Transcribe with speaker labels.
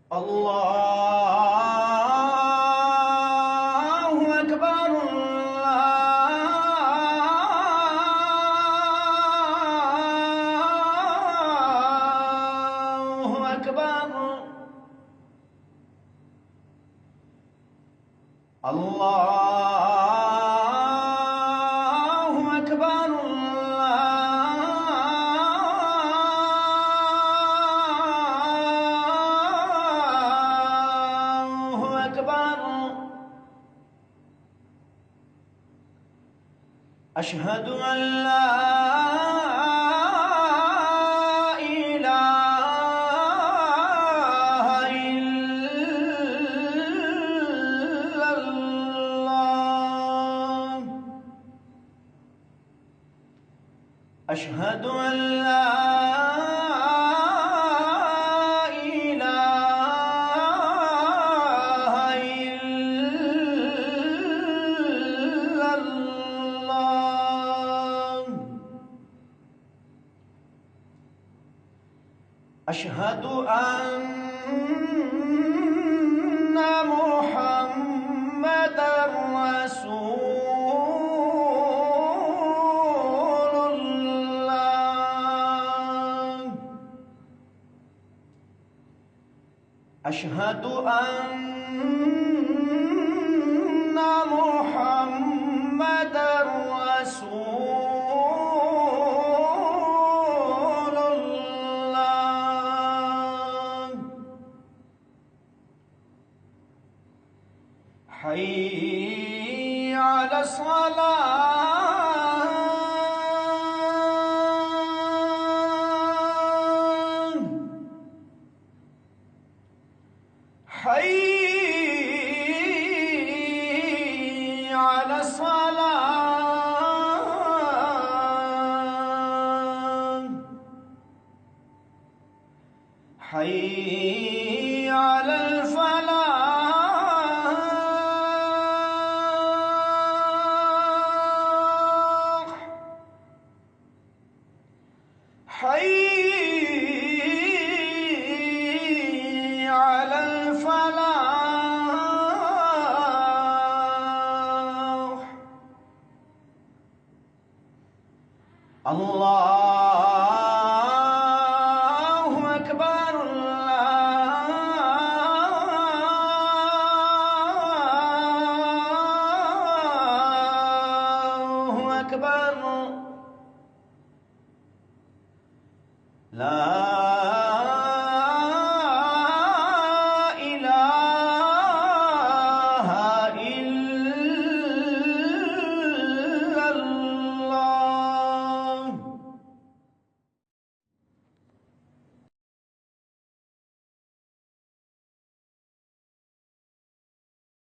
Speaker 1: الله أكبر الله أكبر الله أكبر الله أكبر. أشهد أن لا إله إلا الله. أشهد أن لا أشهد أن محمدًا رسول الله. أشهد أن محمدًا رسول الله. حي على الصلاة. حي على الصلاة. حي على الفلاح. حي على الفلاح. الله أكبر.